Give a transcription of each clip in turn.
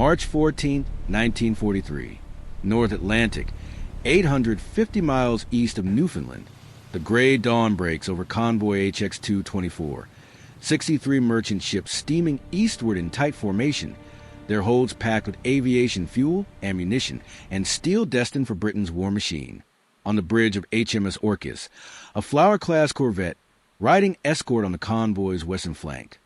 March 14, 1943. North Atlantic, 850 miles east of Newfoundland. The gray dawn breaks over Convoy HX-224. 63 merchant ships steaming eastward in tight formation, their holds packed with aviation fuel, ammunition, and steel destined for Britain's war machine. On the bridge of HMS Orcus, a Flower-class corvette riding escort on the convoy's western flank.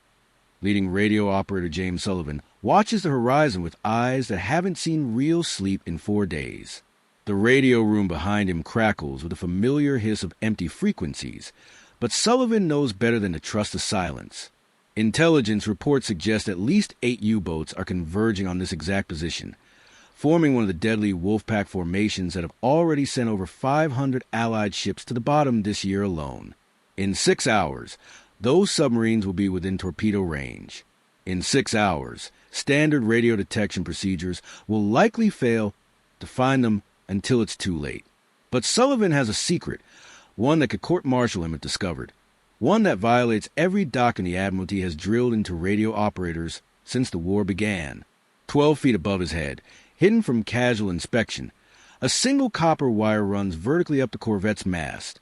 Leading radio operator James Sullivan watches the horizon with eyes that haven't seen real sleep in 4 days. The radio room behind him crackles with a familiar hiss of empty frequencies, but Sullivan knows better than to trust the silence. Intelligence reports suggest at least 8 U-boats are converging on this exact position, forming one of the deadly wolfpack formations that have already sent over 500 Allied ships to the bottom this year alone. In 6 hours, those submarines will be within torpedo range. In 6 hours, standard radio detection procedures will likely fail to find them until it's too late. But Sullivan has a secret, one that could court-martial him if discovered, one that violates every doctrine the Admiralty has drilled into radio operators since the war began. 12 feet above his head, hidden from casual inspection, a single copper wire runs vertically up the corvette's mast,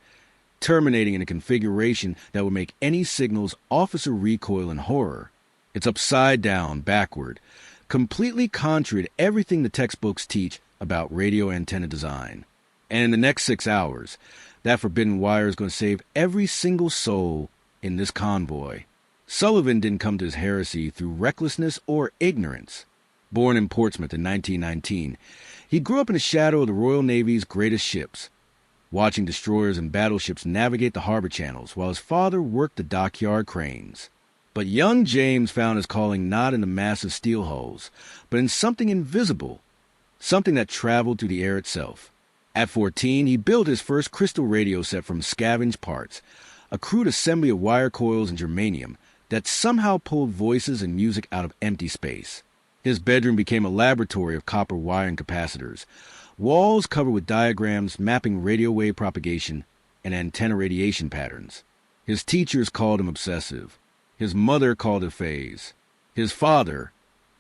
terminating in a configuration that would make any signal's officer recoil in horror. It's upside down, backward, completely contrary to everything the textbooks teach about radio antenna design. And in the next 6 hours, that forbidden wire is going to save every single soul in this convoy. Sullivan didn't come to his heresy through recklessness or ignorance. Born in Portsmouth in 1919, he grew up in the shadow of the Royal Navy's greatest ships, watching destroyers and battleships navigate the harbor channels while his father worked the dockyard cranes. But young James found his calling not in the massive steel hulls, but in something invisible, something that traveled through the air itself. At 14, he built his first crystal radio set from scavenged parts, a crude assembly of wire coils and germanium that somehow pulled voices and music out of empty space. His bedroom became a laboratory of copper wire and capacitors, walls covered with diagrams mapping radio wave propagation and antenna radiation patterns. His teachers called him obsessive. His mother called it phase. His father,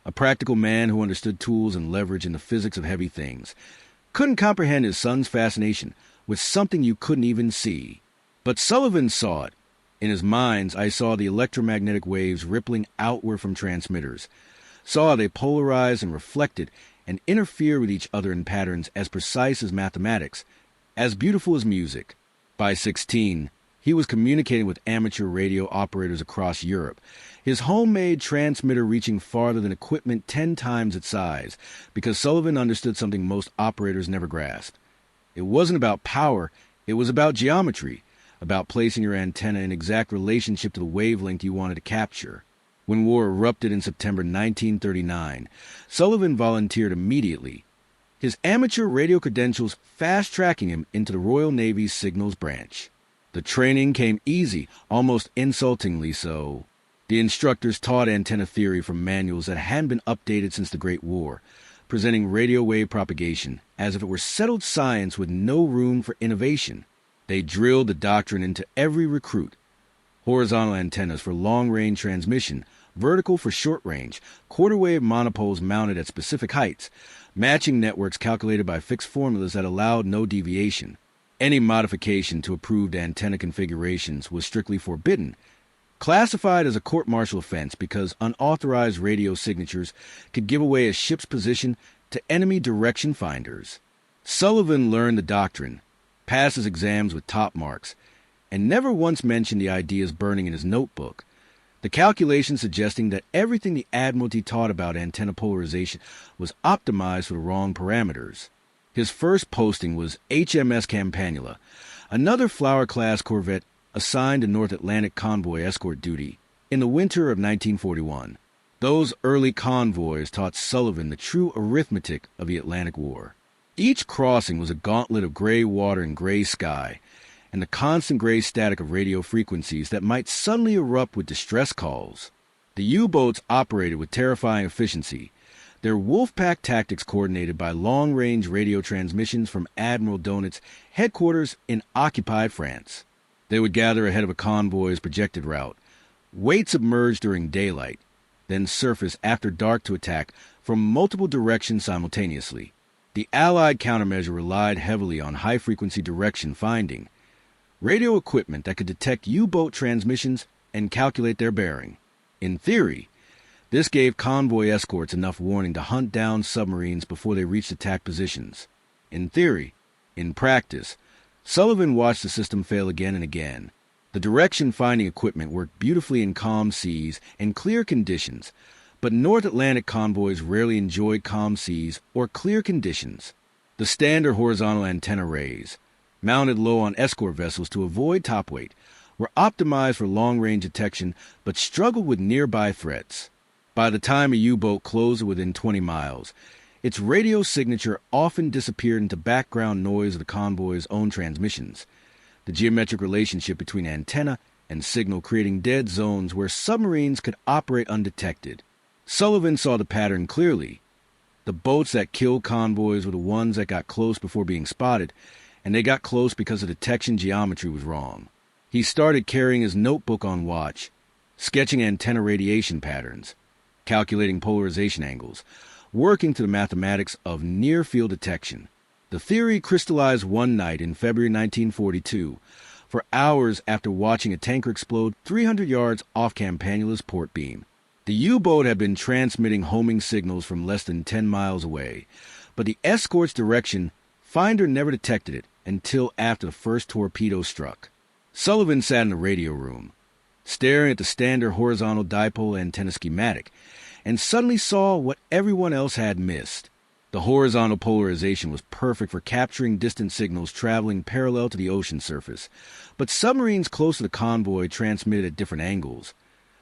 a practical man who understood tools and leverage in the physics of heavy things, couldn't comprehend his son's fascination with something you couldn't even see. But Sullivan saw it. In his mind's eye saw the electromagnetic waves rippling outward from transmitters, saw how they polarized and reflected and interfered with each other in patterns as precise as mathematics, as beautiful as music. By 16, he was communicating with amateur radio operators across Europe, his homemade transmitter reaching farther than equipment 10 times its size, because Sullivan understood something most operators never grasped. It wasn't about power, it was about geometry, about placing your antenna in exact relationship to the wavelength you wanted to capture. When war erupted in September 1939, Sullivan volunteered immediately, his amateur radio credentials fast-tracking him into the Royal Navy's signals branch. The training came easy, almost insultingly so. The instructors taught antenna theory from manuals that hadn't been updated since the Great War, presenting radio wave propagation as if it were settled science with no room for innovation. They drilled the doctrine into every recruit. Horizontal antennas for long-range transmission, vertical for short-range, quarter-wave monopoles mounted at specific heights, matching networks calculated by fixed formulas that allowed no deviation. Any modification to approved antenna configurations was strictly forbidden, classified as a court-martial offense because unauthorized radio signatures could give away a ship's position to enemy direction finders. Sullivan learned the doctrine, passed his exams with top marks, and never once mentioned the ideas burning in his notebook, the calculations suggesting that everything the Admiralty taught about antenna polarization was optimized for the wrong parameters. His first posting was HMS Campanula, another Flower-class corvette assigned to North Atlantic convoy escort duty in the winter of 1941. Those early convoys taught Sullivan the true arithmetic of the Atlantic War. Each crossing was a gauntlet of gray water and gray sky, and the constant gray static of radio frequencies that might suddenly erupt with distress calls. The U-boats operated with terrifying efficiency, their wolfpack tactics coordinated by long-range radio transmissions from Admiral Donat's headquarters in occupied France. They would gather ahead of a convoy's projected route, wait submerged during daylight, then surface after dark to attack from multiple directions simultaneously. The Allied countermeasure relied heavily on high-frequency direction finding, radio equipment that could detect U-boat transmissions and calculate their bearing. In theory, this gave convoy escorts enough warning to hunt down submarines before they reached attack positions. In theory. In practice, Sullivan watched the system fail again and again. The direction-finding equipment worked beautifully in calm seas and clear conditions, but North Atlantic convoys rarely enjoyed calm seas or clear conditions. The standard horizontal antenna rays, mounted low on escort vessels to avoid topweight, were optimized for long-range detection but struggled with nearby threats. By the time a U-boat closed within 20 miles, its radio signature often disappeared into background noise of the convoy's own transmissions, the geometric relationship between antenna and signal creating dead zones where submarines could operate undetected. Sullivan saw the pattern clearly. The boats that killed convoys were the ones that got close before being spotted, and they got close because the detection geometry was wrong. He started carrying his notebook on watch, sketching antenna radiation patterns, calculating polarization angles, working to the mathematics of near-field detection. The theory crystallized one night in February 1942, for hours after watching a tanker explode 300 yards off Campanula's port beam. The U-boat had been transmitting homing signals from less than 10 miles away, but the escort's direction finder never detected it until after the first torpedo struck. Sullivan sat in the radio room, staring at the standard horizontal dipole antenna schematic, and suddenly saw what everyone else had missed. The horizontal polarization was perfect for capturing distant signals traveling parallel to the ocean surface, but submarines close to the convoy transmitted at different angles,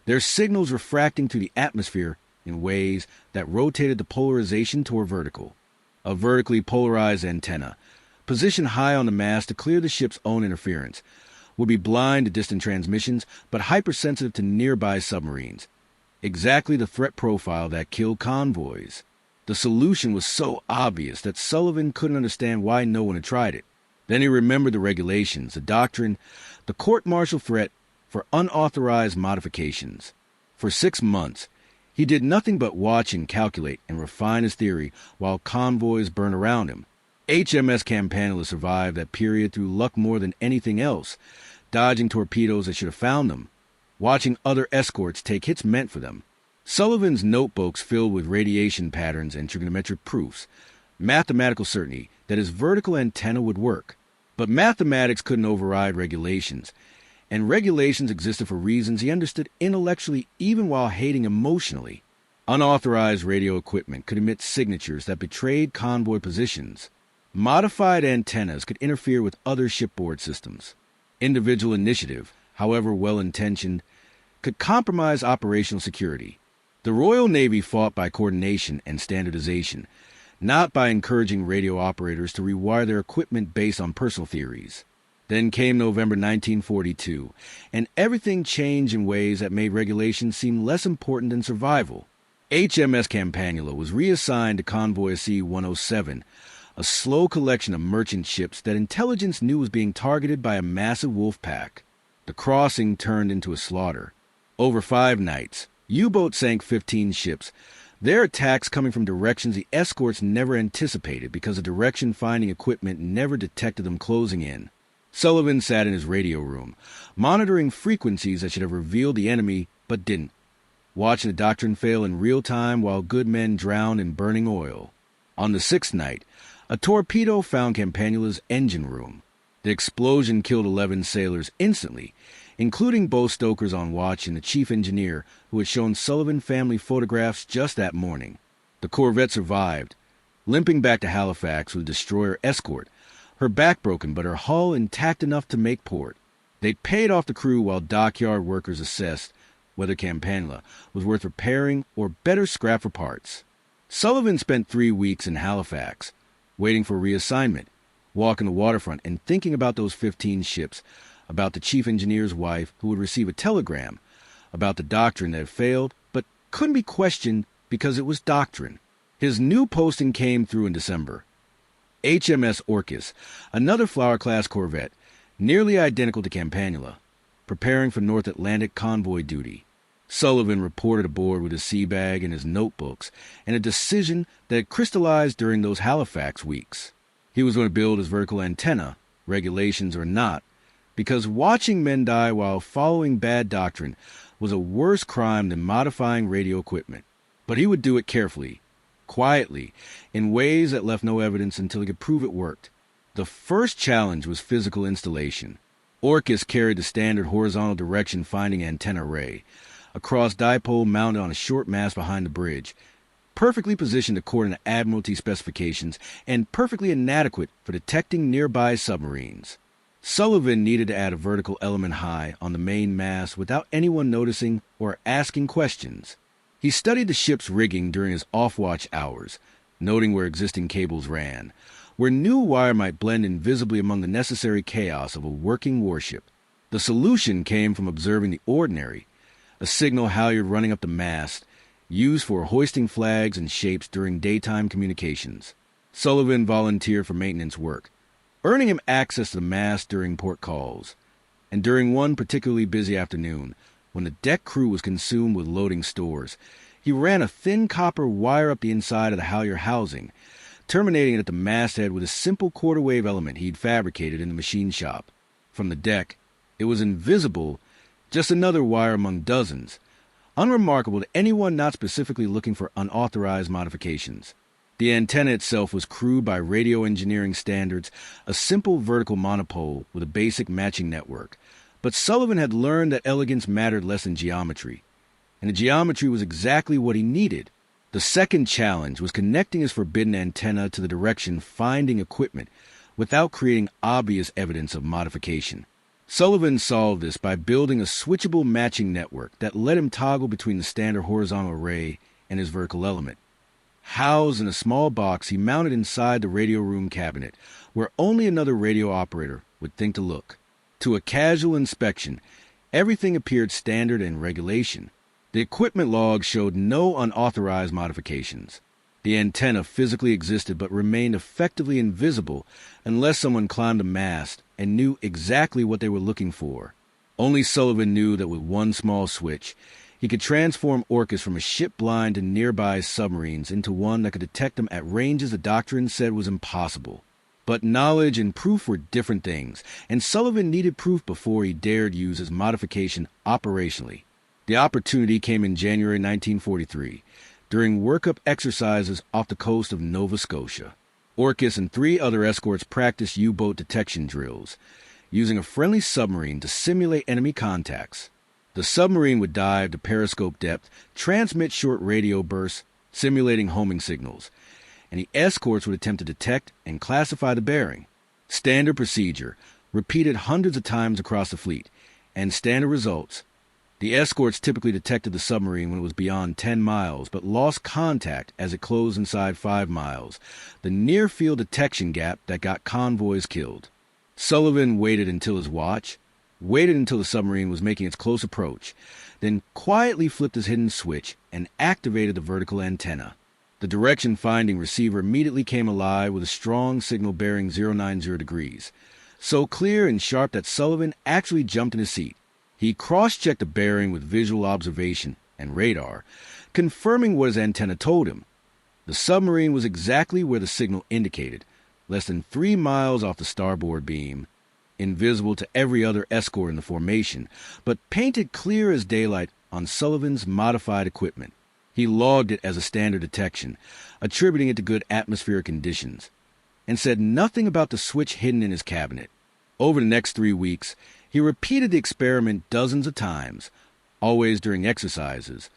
their signals refracting through the atmosphere in ways that rotated the polarization toward vertical. A vertically polarized antenna, positioned high on the mast to clear the ship's own interference, would be blind to distant transmissions but hypersensitive to nearby submarines. Exactly the threat profile that killed convoys. The solution was so obvious that Sullivan couldn't understand why no one had tried it. Then he remembered the regulations, the doctrine, the court-martial threat for unauthorized modifications. For 6 months, he did nothing but watch and calculate and refine his theory while convoys burned around him. HMS Campanula survived that period through luck more than anything else, dodging torpedoes that should have found them, watching other escorts take hits meant for them. Sullivan's notebooks filled with radiation patterns and trigonometric proofs, mathematical certainty that his vertical antenna would work. But mathematics couldn't override regulations, and regulations existed for reasons he understood intellectually even while hating emotionally. Unauthorized radio equipment could emit signatures that betrayed convoy positions. Modified antennas could interfere with other shipboard systems. Individual initiative, however well-intentioned, could compromise operational security. The Royal Navy fought by coordination and standardization, not by encouraging radio operators to rewire their equipment based on personal theories. Then came November 1942, and everything changed in ways that made regulations seem less important than survival. HMS Campanula was reassigned to Convoy C-107, a slow collection of merchant ships that intelligence knew was being targeted by a massive wolfpack. The crossing turned into a slaughter. Over 5 nights, U-boats sank 15 ships, their attacks coming from directions the escorts never anticipated because the direction-finding equipment never detected them closing in. Sullivan sat in his radio room, monitoring frequencies that should have revealed the enemy but didn't, watching the doctrine fail in real time while good men drowned in burning oil. On the 6th night, a torpedo found Campanula's engine room. The explosion killed 11 sailors instantly, including both stokers on watch and the chief engineer who had shown Sullivan family photographs just that morning. The corvette survived, limping back to Halifax with a destroyer escort, her back broken but her hull intact enough to make port. They paid off the crew while dockyard workers assessed whether Campanula was worth repairing or better scrap for parts. Sullivan spent 3 weeks in Halifax, waiting for reassignment, walking the waterfront and thinking about those 15 ships, about the chief engineer's wife who would receive a telegram, about the doctrine that had failed but couldn't be questioned because it was doctrine. His new posting came through in December. HMS Orcus, another Flower-class corvette, nearly identical to Campanula, preparing for North Atlantic convoy duty. Sullivan reported aboard with his sea bag and his notebooks, and a decision that had crystallized during those Halifax weeks. He was going to build his vertical antenna, regulations or not, because watching men die while following bad doctrine was a worse crime than modifying radio equipment. But he would do it carefully, quietly, in ways that left no evidence until he could prove it worked. The first challenge was physical installation. Orcus carried the standard horizontal direction finding antenna array, a cross dipole mounted on a short mast behind the bridge, perfectly positioned according to Admiralty specifications and perfectly inadequate for detecting nearby submarines. Sullivan needed to add a vertical element high on the main mast without anyone noticing or asking questions. He studied the ship's rigging during his off-watch hours, noting where existing cables ran, where new wire might blend invisibly among the necessary chaos of a working warship. The solution came from observing the ordinary, a signal halyard running up the mast, used for hoisting flags and shapes during daytime communications. Sullivan volunteered for maintenance work, earning him access to the mast during port calls. And during one particularly busy afternoon, when the deck crew was consumed with loading stores, he ran a thin copper wire up the inside of the halyard housing, terminating it at the masthead with a simple quarter-wave element he'd fabricated in the machine shop. From the deck, it was invisible, just another wire among dozens, unremarkable to anyone not specifically looking for unauthorized modifications. The antenna itself was crewed by radio engineering standards, a simple vertical monopole with a basic matching network. But Sullivan had learned that elegance mattered less than geometry, and the geometry was exactly what he needed. The second challenge was connecting his forbidden antenna to the direction finding equipment without creating obvious evidence of modification. Sullivan solved this by building a switchable matching network that let him toggle between the standard horizontal array and his vertical element. Housed in a small box he mounted inside the radio room cabinet, where only another radio operator would think to look. To a casual inspection, everything appeared standard and regulation. The equipment log showed no unauthorized modifications. The antenna physically existed but remained effectively invisible unless someone climbed a mast and knew exactly what they were looking for. Only Sullivan knew that with one small switch, he could transform Orcus from a ship blind to nearby submarines into one that could detect them at ranges the doctrine said was impossible. But knowledge and proof were different things, and Sullivan needed proof before he dared use his modification operationally. The opportunity came in January 1943, during workup exercises off the coast of Nova Scotia. Orcus and 3 other escorts practiced U-boat detection drills, using a friendly submarine to simulate enemy contacts. The submarine would dive to periscope depth, transmit short radio bursts, simulating homing signals, and the escorts would attempt to detect and classify the bearing. Standard procedure, repeated hundreds of times across the fleet, and standard results. The escorts typically detected the submarine when it was beyond 10 miles, but lost contact as it closed inside 5 miles, the near-field detection gap that got convoys killed. Sullivan waited until his watch, waited until the submarine was making its close approach, then quietly flipped his hidden switch and activated the vertical antenna. The direction-finding receiver immediately came alive with a strong signal bearing 090 degrees, so clear and sharp that Sullivan actually jumped in his seat. He cross-checked the bearing with visual observation and radar, confirming what his antenna told him. The submarine was exactly where the signal indicated, less than 3 miles off the starboard beam, invisible to every other escort in the formation, but painted clear as daylight on Sullivan's modified equipment. He logged it as a standard detection, attributing it to good atmospheric conditions, and said nothing about the switch hidden in his cabinet. Over the next 3 weeks, he repeated the experiment dozens of times, always during exercises,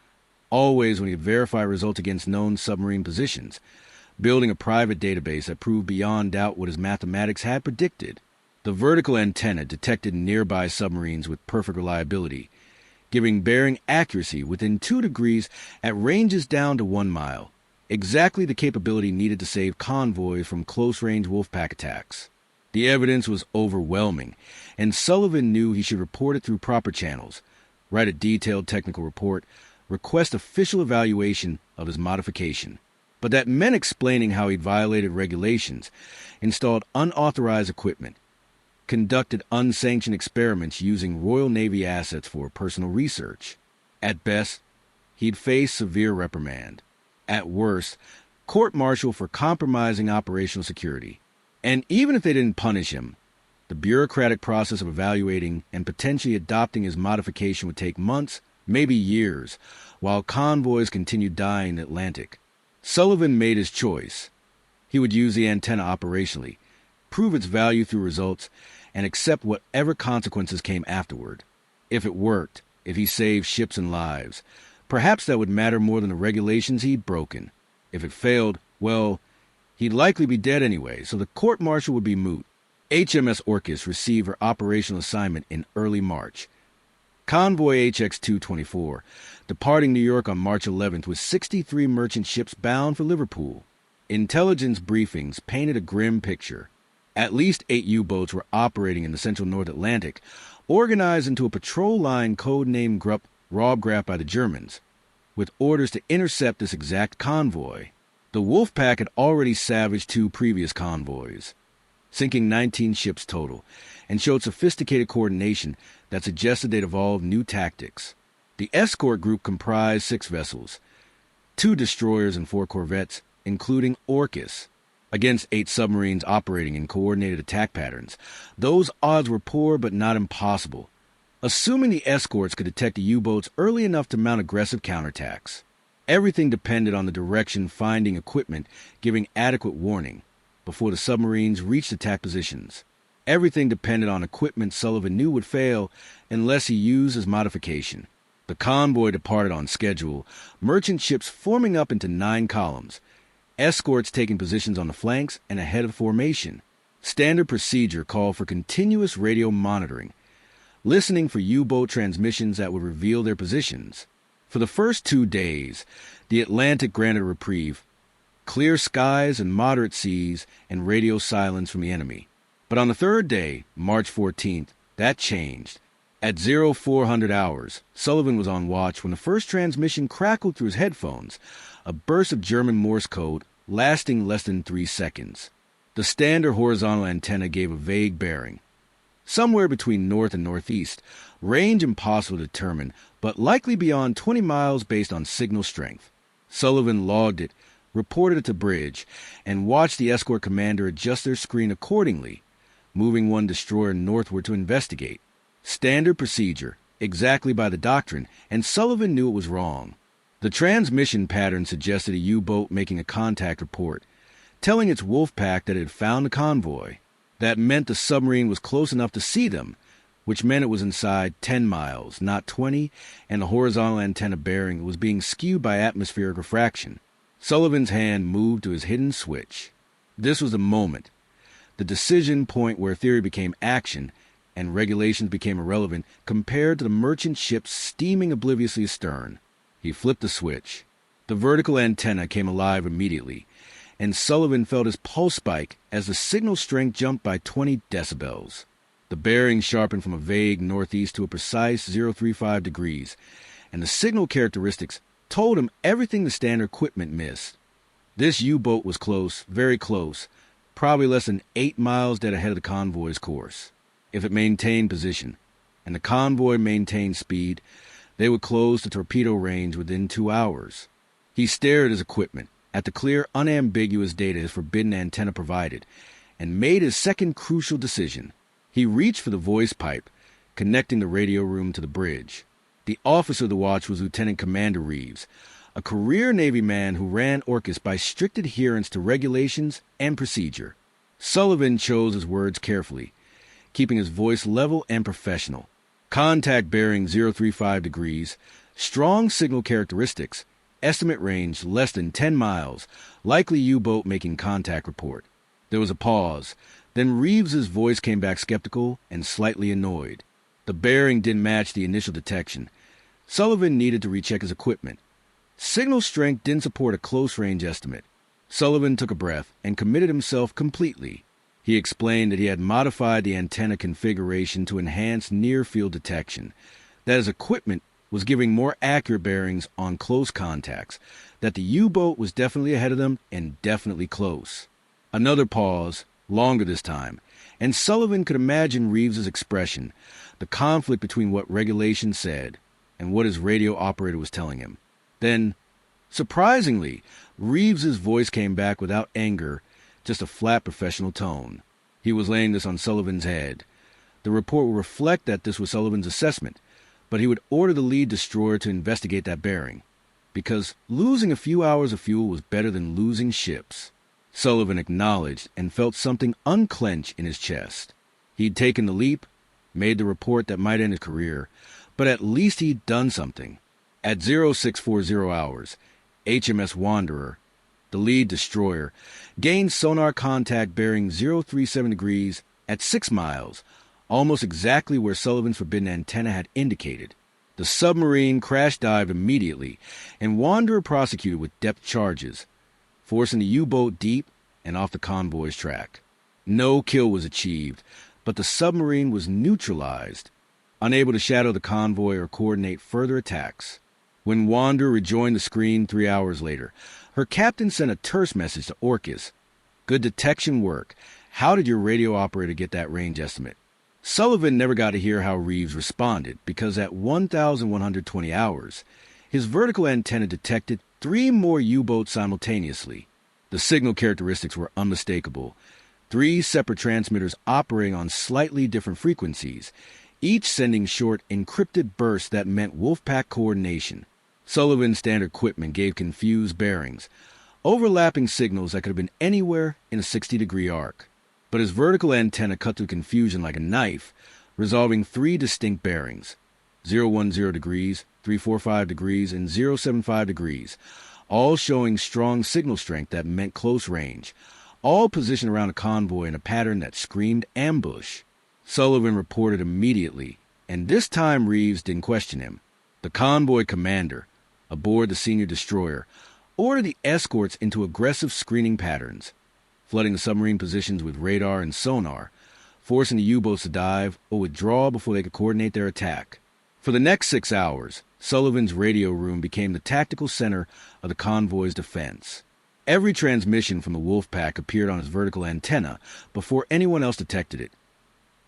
always when he could verify results against known submarine positions, building a private database that proved beyond doubt what his mathematics had predicted. The vertical antenna detected nearby submarines with perfect reliability, giving bearing accuracy within 2 degrees at ranges down to 1 mile, exactly the capability needed to save convoys from close-range wolfpack attacks. The evidence was overwhelming, and Sullivan knew he should report it through proper channels, write a detailed technical report, request official evaluation of his modification. But that meant explaining how he'd violated regulations, installed unauthorized equipment, conducted unsanctioned experiments using Royal Navy assets for personal research. At best, he'd face severe reprimand. At worst, court-martial for compromising operational security. And even if they didn't punish him, the bureaucratic process of evaluating and potentially adopting his modification would take months, maybe years, while convoys continued dying in the Atlantic. Sullivan made his choice. He would use the antenna operationally, prove its value through results, and accept whatever consequences came afterward. If it worked, if he saved ships and lives, perhaps that would matter more than the regulations he'd broken. If it failed, well, he'd likely be dead anyway, so the court-martial would be moot. HMS Orcus received her operational assignment in early March. Convoy HX-224, departing New York on March 11th with 63 merchant ships bound for Liverpool. Intelligence briefings painted a grim picture. At least 8 U-boats were operating in the central North Atlantic, organized into a patrol line codenamed Robgraf by the Germans, with orders to intercept this exact convoy. The wolfpack had already savaged 2 previous convoys, sinking 19 ships total, and showed sophisticated coordination that suggested they'd evolved new tactics. The escort group comprised 6 vessels, 2 destroyers and 4 corvettes, including Orcus, against 8 submarines operating in coordinated attack patterns. Those odds were poor but not impossible, assuming the escorts could detect the U-boats early enough to mount aggressive counterattacks. Everything depended on the direction finding equipment giving adequate warning before the submarines reached attack positions. Everything depended on equipment Sullivan knew would fail unless he used his modification. The convoy departed on schedule, merchant ships forming up into 9 columns, escorts taking positions on the flanks and ahead of formation. Standard procedure called for continuous radio monitoring, listening for U-boat transmissions that would reveal their positions. For the first 2 days, the Atlantic granted a reprieve, clear skies and moderate seas, and radio silence from the enemy. But on the 3rd day, March 14th, that changed. At 0400 hours, Sullivan was on watch when the first transmission crackled through his headphones, a burst of German Morse code lasting less than 3 seconds. The standard horizontal antenna gave a vague bearing, somewhere between north and northeast, range impossible to determine, but likely beyond 20 miles based on signal strength. Sullivan logged it, reported it to bridge, and watched the escort commander adjust their screen accordingly, moving one destroyer northward to investigate. Standard procedure, exactly by the doctrine, and Sullivan knew it was wrong. The transmission pattern suggested a U-boat making a contact report, telling its wolfpack that it had found the convoy. That meant the submarine was close enough to see them, which meant it was inside 10 miles, not 20, and the horizontal antenna bearing was being skewed by atmospheric refraction. Sullivan's hand moved to his hidden switch. This was the moment, the decision point where theory became action and regulations became irrelevant compared to the merchant ships steaming obliviously astern. He flipped the switch. The vertical antenna came alive immediately, and Sullivan felt his pulse spike as the signal strength jumped by 20 decibels. The bearing sharpened from a vague northeast to a precise 035 degrees, and the signal characteristics told him everything the standard equipment missed. This U-boat was close, very close, probably less than 8 miles dead ahead of the convoy's course. If it maintained position, and the convoy maintained speed, they would close the torpedo range within 2 hours. He stared at his equipment, at the clear, unambiguous data his forbidden antenna provided, and made his second crucial decision. He reached for the voice pipe, connecting the radio room to the bridge. The officer of the watch was Lieutenant Commander Reeves, a career Navy man who ran Orcus by strict adherence to regulations and procedure. Sullivan chose his words carefully, keeping his voice level and professional. Contact bearing 035 degrees, strong signal characteristics, estimate range less than 10 miles, likely U-boat making contact report. There was a pause, then Reeves's voice came back skeptical and slightly annoyed. The bearing didn't match the initial detection. Sullivan needed to recheck his equipment. Signal strength didn't support a close-range estimate. Sullivan took a breath and committed himself completely. He explained that he had modified the antenna configuration to enhance near-field detection, that his equipment was giving more accurate bearings on close contacts, that the U-boat was definitely ahead of them and definitely close. Another pause, longer this time, and Sullivan could imagine Reeves's expression, the conflict between what regulations said, and what his radio operator was telling him. Then, surprisingly, Reeves's voice came back without anger, just a flat professional tone. He was laying this on Sullivan's head. The report would reflect that this was Sullivan's assessment, but he would order the lead destroyer to investigate that bearing, because losing a few hours of fuel was better than losing ships. Sullivan acknowledged and felt something unclench in his chest. He'd taken the leap, made the report that might end his career, but at least he'd done something. At 0640 hours, HMS Wanderer, the lead destroyer, gained sonar contact bearing 037 degrees at 6 miles, almost exactly where Sullivan's forbidden antenna had indicated. The submarine crash-dived immediately, and Wanderer prosecuted with depth charges, forcing the U-boat deep and off the convoy's track. No kill was achieved, but the submarine was neutralized, unable to shadow the convoy or coordinate further attacks. When Wanderer rejoined the screen 3 hours later, her captain sent a terse message to Orcus. "Good detection work. How did your radio operator get that range estimate?" Sullivan never got to hear how Reeves responded, because at 1,120 hours, his vertical antenna detected 3 more U-boats simultaneously. The signal characteristics were unmistakable. 3 separate transmitters operating on slightly different frequencies, each sending short, encrypted bursts that meant wolfpack coordination. Sullivan's standard equipment gave confused bearings, overlapping signals that could have been anywhere in a 60-degree arc. But his vertical antenna cut through confusion like a knife, resolving 3 distinct bearings, 010 degrees, 345 degrees, and 075 degrees, all showing strong signal strength that meant close range, all positioned around a convoy in a pattern that screamed ambush. Sullivan reported immediately, and this time Reeves didn't question him. The convoy commander, aboard the senior destroyer, ordered the escorts into aggressive screening patterns, flooding the submarine positions with radar and sonar, forcing the U-boats to dive or withdraw before they could coordinate their attack. For the next 6 hours, Sullivan's radio room became the tactical center of the convoy's defense. Every transmission from the wolfpack appeared on his vertical antenna before anyone else detected it,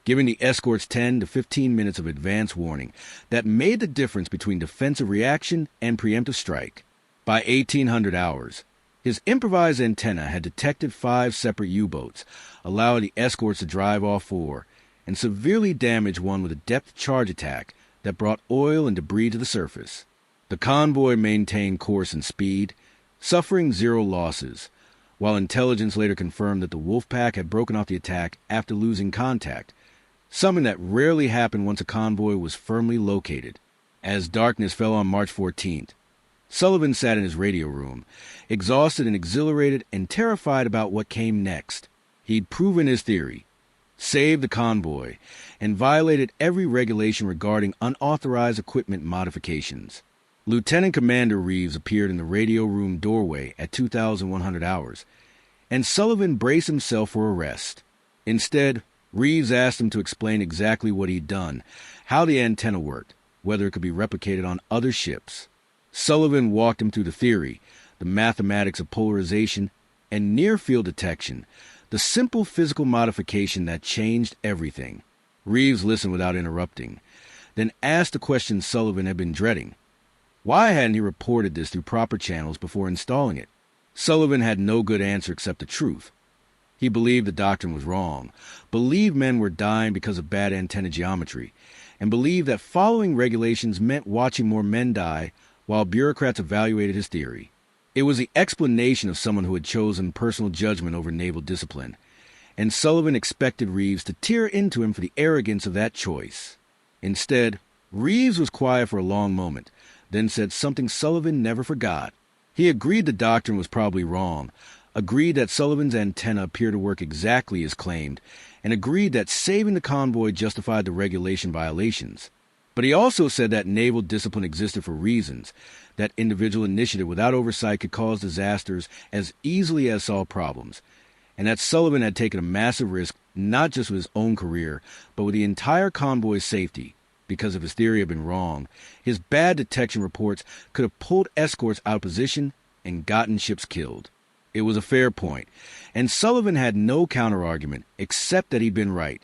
giving the escorts 10 to 15 minutes of advance warning that made the difference between defensive reaction and preemptive strike. By 1800 hours, his improvised antenna had detected 5 separate U-boats, allowing the escorts to drive off 4, and severely damaged one with a depth charge attack that brought oil and debris to the surface. The convoy maintained course and speed, suffering 0 losses, while intelligence later confirmed that the wolfpack had broken off the attack after losing contact, something that rarely happened once a convoy was firmly located. As darkness fell on March 14th, Sullivan sat in his radio room, exhausted and exhilarated and terrified about what came next. He'd proven his theory, saved the convoy, and violated every regulation regarding unauthorized equipment modifications. Lieutenant Commander Reeves appeared in the radio room doorway at 2,100 hours, and Sullivan braced himself for arrest. Instead, Reeves asked him to explain exactly what he'd done, how the antenna worked, whether it could be replicated on other ships. Sullivan walked him through the theory, the mathematics of polarization, and near-field detection, the simple physical modification that changed everything. Reeves listened without interrupting, then asked the question Sullivan had been dreading. Why hadn't he reported this through proper channels before installing it? Sullivan had no good answer except the truth. He believed the doctrine was wrong, believed men were dying because of bad antenna geometry, and believed that following regulations meant watching more men die while bureaucrats evaluated his theory. It was the explanation of someone who had chosen personal judgment over naval discipline, and Sullivan expected Reeves to tear into him for the arrogance of that choice. Instead, Reeves was quiet for a long moment, then said something Sullivan never forgot. He agreed the doctrine was probably wrong, agreed that Sullivan's antenna appeared to work exactly as claimed, and agreed that saving the convoy justified the regulation violations. But he also said that naval discipline existed for reasons, that individual initiative without oversight could cause disasters as easily as solve problems, and that Sullivan had taken a massive risk not just with his own career, but with the entire convoy's safety. Because if his theory had been wrong, his bad detection reports could have pulled escorts out of position and gotten ships killed. It was a fair point, and Sullivan had no counter-argument except that he'd been right,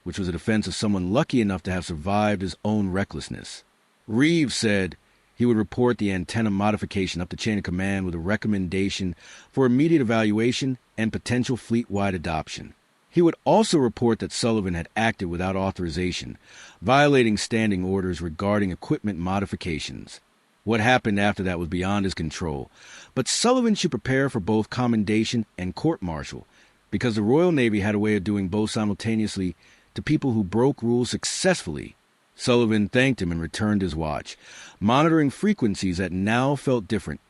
which was a defense of someone lucky enough to have survived his own recklessness. Reeves said he would report the antenna modification up the chain of command with a recommendation for immediate evaluation and potential fleet-wide adoption. He would also report that Sullivan had acted without authorization, violating standing orders regarding equipment modifications. What happened after that was beyond his control, but Sullivan should prepare for both commendation and court-martial, because the Royal Navy had a way of doing both simultaneously to people who broke rules successfully. Sullivan thanked him and returned his watch, monitoring frequencies that now felt different,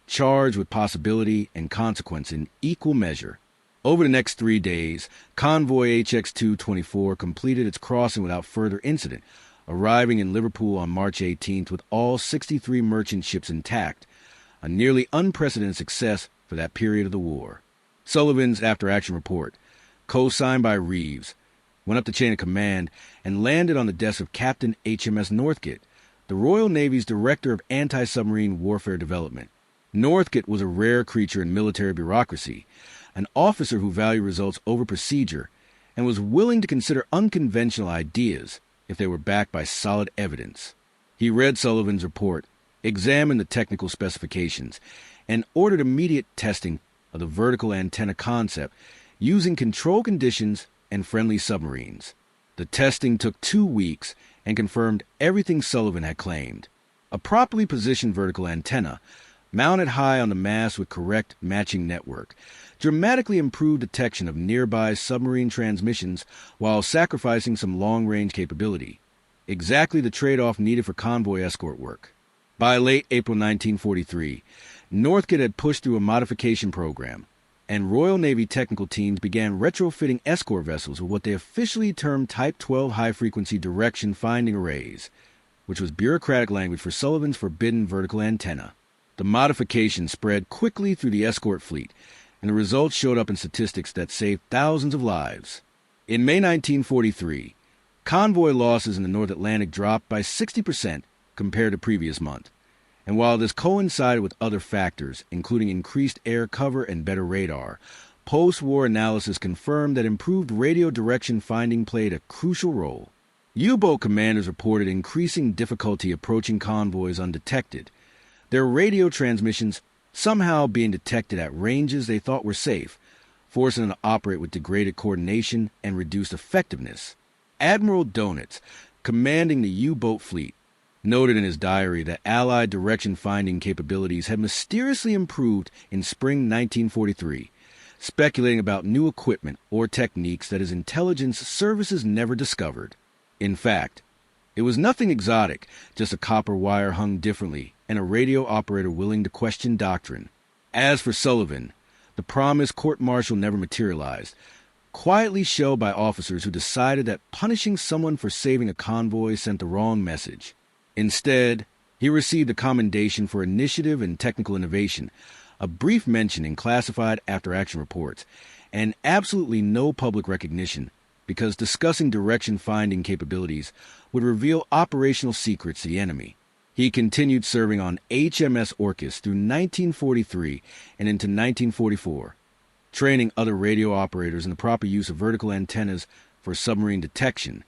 charged with possibility and consequence in equal measure. Over the next 3 days, Convoy HX-224 completed its crossing without further incident, arriving in Liverpool on March 18th with all 63 merchant ships intact, a nearly unprecedented success for that period of the war. Sullivan's after-action report, co-signed by Reeves, went up the chain of command and landed on the desk of Captain HMS Northcote, the Royal Navy's Director of Anti-Submarine Warfare Development. Northcote was a rare creature in military bureaucracy, an officer who valued results over procedure and was willing to consider unconventional ideas if they were backed by solid evidence. He read Sullivan's report, examined the technical specifications, and ordered immediate testing of the vertical antenna concept using control conditions and friendly submarines. The testing took 2 weeks and confirmed everything Sullivan had claimed. A properly positioned vertical antenna, mounted high on the mast with correct matching network, dramatically improved detection of nearby submarine transmissions while sacrificing some long-range capability. Exactly the trade-off needed for convoy escort work. By late April 1943, Northcote had pushed through a modification program, and Royal Navy technical teams began retrofitting escort vessels with what they officially termed Type 12 high-frequency direction finding arrays, which was bureaucratic language for Sullivan's forbidden vertical antenna. The modification spread quickly through the escort fleet, and the results showed up in statistics that saved thousands of lives. In May 1943, convoy losses in the North Atlantic dropped by 60% compared to previous month. And while this coincided with other factors, including increased air cover and better radar, post-war analysis confirmed that improved radio direction finding played a crucial role. U-boat commanders reported increasing difficulty approaching convoys undetected, their radio transmissions somehow being detected at ranges they thought were safe, forcing them to operate with degraded coordination and reduced effectiveness. Admiral Donitz, commanding the U-boat fleet, noted in his diary that Allied direction-finding capabilities had mysteriously improved in spring 1943, speculating about new equipment or techniques that his intelligence services never discovered. In fact, it was nothing exotic, just a copper wire hung differently and a radio operator willing to question doctrine. As for Sullivan, the promised court-martial never materialized, quietly shelved by officers who decided that punishing someone for saving a convoy sent the wrong message. Instead, he received a commendation for initiative and technical innovation, a brief mention in classified after-action reports, and absolutely no public recognition because discussing direction-finding capabilities would reveal operational secrets to the enemy. He continued serving on HMS Orcus through 1943 and into 1944, training other radio operators in the proper use of vertical antennas for submarine detection.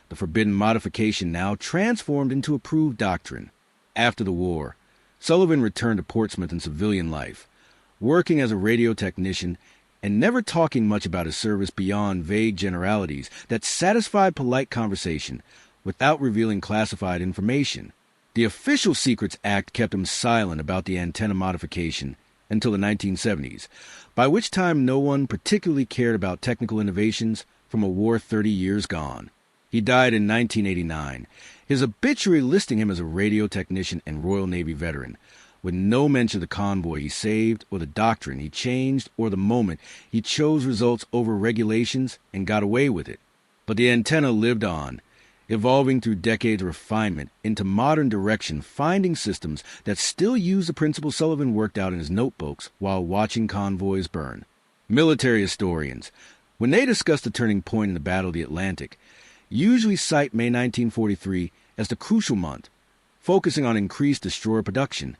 The forbidden modification now transformed into approved doctrine. After the war, Sullivan returned to Portsmouth in civilian life, working as a radio technician and never talking much about his service beyond vague generalities that satisfied polite conversation without revealing classified information. The Official Secrets Act kept him silent about the antenna modification until the 1970s, by which time no one particularly cared about technical innovations from a war 30 years gone. He died in 1989, his obituary listing him as a radio technician and Royal Navy veteran, with no mention of the convoy he saved or the doctrine he changed or the moment he chose results over regulations and got away with it. But the antenna lived on, evolving through decades of refinement into modern direction-finding systems that still use the principles Sullivan worked out in his notebooks while watching convoys burn. Military historians, when they discuss the turning point in the Battle of the Atlantic, usually cite May 1943 as the crucial month, focusing on increased destroyer production,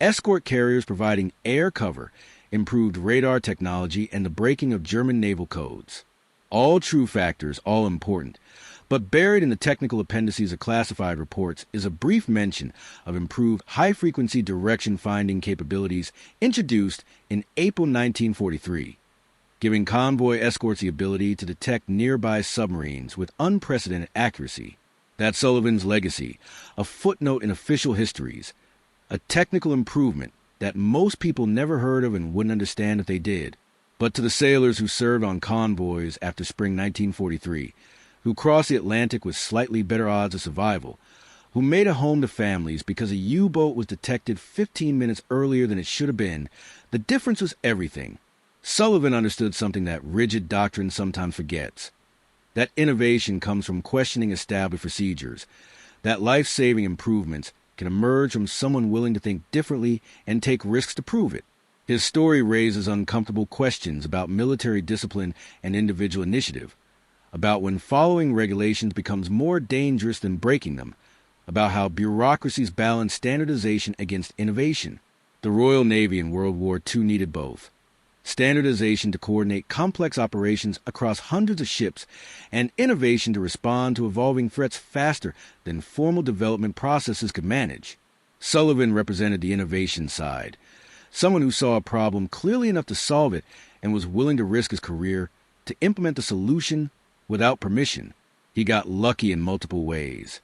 escort carriers providing air cover, improved radar technology, and the breaking of German naval codes. All true factors, all important, But buried in the technical appendices of classified reports is a brief mention of improved high-frequency direction-finding capabilities introduced in April 1943, giving convoy escorts the ability to detect nearby submarines with unprecedented accuracy. That's Sullivan's legacy, a footnote in official histories, a technical improvement that most people never heard of and wouldn't understand if they did. But to the sailors who served on convoys after spring 1943, who crossed the Atlantic with slightly better odds of survival, who made a home to families because a U-boat was detected 15 minutes earlier than it should have been, the difference was everything. Sullivan understood something that rigid doctrine sometimes forgets. That innovation comes from questioning established procedures, that life-saving improvements can emerge from someone willing to think differently and take risks to prove it. His story raises uncomfortable questions about military discipline and individual initiative, about when following regulations becomes more dangerous than breaking them, about how bureaucracies balance standardization against innovation. The Royal Navy in World War II needed both. Standardization to coordinate complex operations across hundreds of ships, and innovation to respond to evolving threats faster than formal development processes could manage. Sullivan represented the innovation side, someone who saw a problem clearly enough to solve it and was willing to risk his career to implement the solution without permission. He got lucky in multiple ways.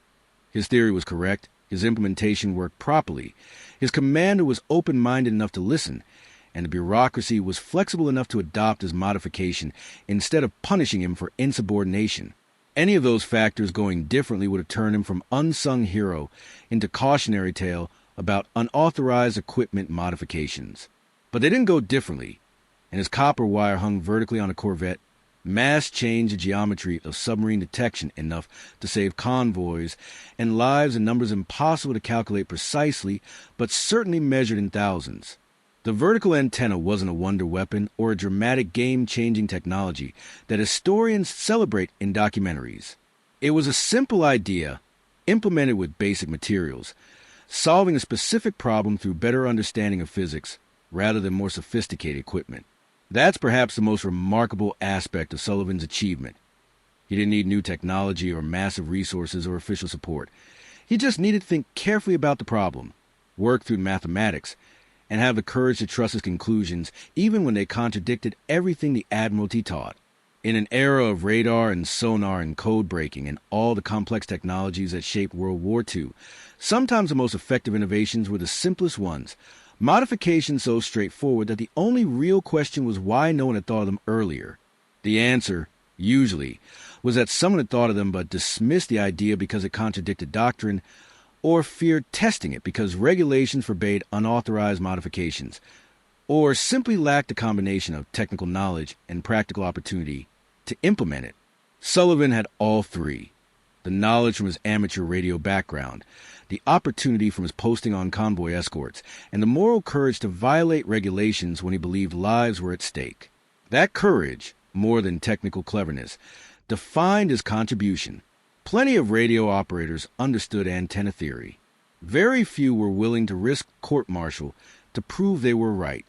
His theory was correct, his implementation worked properly, his commander was open-minded enough to listen, and the bureaucracy was flexible enough to adopt his modification instead of punishing him for insubordination. Any of those factors going differently would have turned him from unsung hero into cautionary tale about unauthorized equipment modifications. But they didn't go differently, and his copper wire hung vertically on a corvette. Mast changed the geometry of submarine detection enough to save convoys and lives in numbers impossible to calculate precisely, but certainly measured in thousands. The vertical antenna wasn't a wonder weapon or a dramatic game-changing technology that historians celebrate in documentaries. It was a simple idea, implemented with basic materials, solving a specific problem through better understanding of physics rather than more sophisticated equipment. That's perhaps the most remarkable aspect of Sullivan's achievement. He didn't need new technology or massive resources or official support. He just needed to think carefully about the problem, work through mathematics, and have the courage to trust his conclusions even when they contradicted everything the Admiralty taught. In an era of radar and sonar and code breaking and all the complex technologies that shaped World War II, sometimes the most effective innovations were the simplest ones, modifications so straightforward that the only real question was why no one had thought of them earlier. The answer, usually, was that someone had thought of them but dismissed the idea because it contradicted doctrine, or feared testing it because regulations forbade unauthorized modifications, or simply lacked a combination of technical knowledge and practical opportunity to implement it. Sullivan had all three: the knowledge from his amateur radio background, the opportunity from his posting on convoy escorts, and the moral courage to violate regulations when he believed lives were at stake. That courage, more than technical cleverness, defined his contribution. Plenty of radio operators understood antenna theory. Very few were willing to risk court-martial to prove they were right.